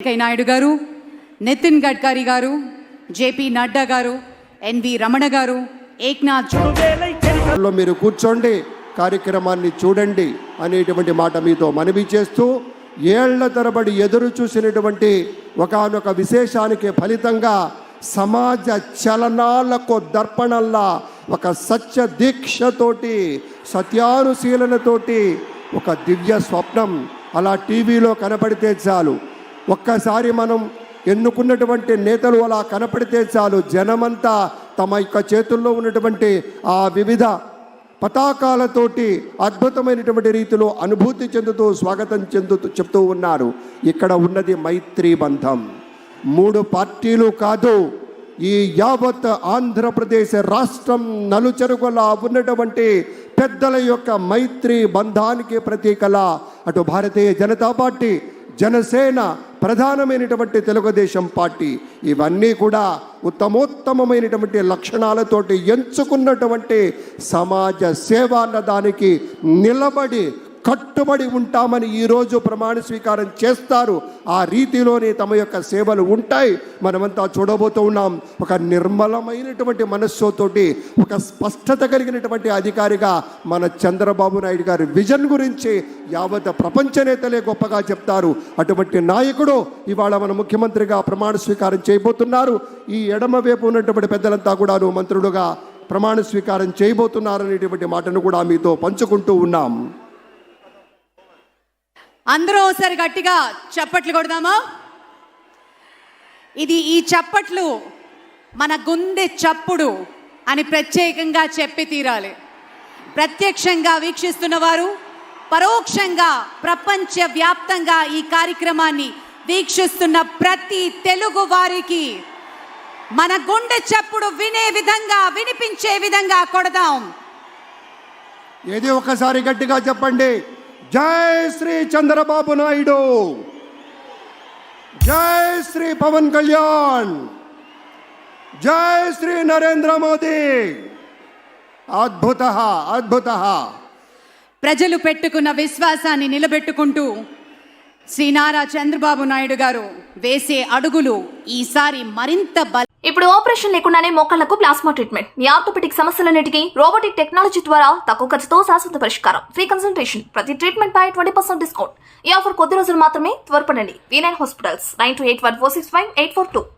వెంకయ్య నాయుడు గారు, నితిన్ గడ్కరీ గారు, జేపీ నడ్డా గారు, ఎన్వి రమణ గారు, ఏక్నాథ్ లో మీరు కూర్చోండి, కార్యక్రమాన్ని చూడండి అనేటువంటి మాట మీతో మనవి చేస్తూ, ఏళ్ల తరబడి ఎదురు చూసినటువంటి ఒకానొక విశేషానికి ఫలితంగా సమాజ చలనాలకు దర్పణల్లా ఒక సత్య దీక్షతోటి సత్యానుశీలనతోటి ఒక దివ్య స్వప్నం అలా టీవీలో కనపడితే చాలు, ఒక్కసారి మనం ఎన్నుకున్నటువంటి నేతలు అలా కనపడితే చాలు, జనమంతా తమ యొక్క చేతుల్లో ఉన్నటువంటి ఆ వివిధ పతాకాలతోటి అద్భుతమైనటువంటి రీతిలో అనుభూతి చెందుతూ స్వాగతం చెప్తూ ఉన్నారు. ఇక్కడ ఉన్నది మైత్రీ బంధం. 3 పార్టీలు కాదు, ఈ యావత్ ఆంధ్రప్రదేశ్ రాష్ట్రం నలుచెరుగులా ఉన్నటువంటి పెద్దల యొక్క మైత్రీ బంధానికి ప్రతీకలా అటు భారతీయ జనతా పార్టీ, జనసేన, ప్రధానమైనటువంటి తెలుగుదేశం పార్టీ ఇవన్నీ కూడా ఉత్తమోత్తమైనటువంటి లక్షణాలతోటి ఎంచుకున్నటువంటి సమాజ సేవ అన్నదానికి నిలబడి కట్టుబడి ఉంటామని ఈరోజు ప్రమాణ స్వీకారం చేస్తారు. ఆ రీతిలోనే తమ యొక్క సేవలు ఉంటాయి. మనమంతా చూడబోతూ ఉన్నాం. ఒక నిర్మలమైనటువంటి మనస్సుతోటి ఒక స్పష్టత కలిగినటువంటి అధికారిగా మన చంద్రబాబు నాయుడు గారి విజన్ గురించి యావత్ ప్రపంచ నేతలే గొప్పగా చెప్తారు. అటువంటి నాయకుడు ఇవాళ మన ముఖ్యమంత్రిగా ప్రమాణ స్వీకారం చేయబోతున్నారు. ఈ ఎడమ వైపు ఉన్నటువంటి పెద్దలంతా కూడాను మంత్రులుగా ప్రమాణ స్వీకారం చేయబోతున్నారనేటువంటి మాటను కూడా మీతో పంచుకుంటూ ఉన్నాం. అందరూ ఒకసారి గట్టిగా చప్పట్లు కొడదామా? ఈ చప్పట్లు మన గుండె చప్పుడు అని ప్రత్యేకంగా చెప్పి తీరాలి. ప్రత్యక్షంగా వీక్షిస్తున్న వారు, పరోక్షంగా ప్రపంచ వ్యాప్తంగా ఈ కార్యక్రమాన్ని వీక్షిస్తున్న ప్రతి తెలుగు వారికి మన గుండె చప్పుడు వినే విధంగా, వినిపించే విధంగా కొడదాం. ఏది ఒకసారి గట్టిగా చెప్పండి. జై శ్రీ చంద్రబాబు నాయుడు, జై శ్రీ పవన్ కళ్యాణ్, జై శ్రీ నరేంద్ర మోదీ. అద్భుత అద్భుత. ప్రజలు పెట్టుకున్న విశ్వాసాన్ని నిలబెట్టుకుంటూ శ్రీ నారా చంద్రబాబు నాయుడు గారు వేసే అడుగులు ఈసారి మరింత ఇప్పుడు ఆపరేషన్ లేకుండానే మోకాళ్లకు ప్లాస్మా ట్రీట్మెంట్. మీ ఆర్థోపెడిక్ సమస్యలన్నిటికీ రోబోటిక్ టెక్నాలజీ ద్వారా తక్కువ ఖర్చుతో శాశ్వత పరిష్కారం. ఫ్రీ కన్సల్టేషన్, ప్రతి ట్రీట్మెంట్ పై 20% డిస్కౌంట్. ఈ ఆఫర్ కొద్ది రోజులు మాత్రమే. త్వరపడండి. V9 hospitals 9281465842.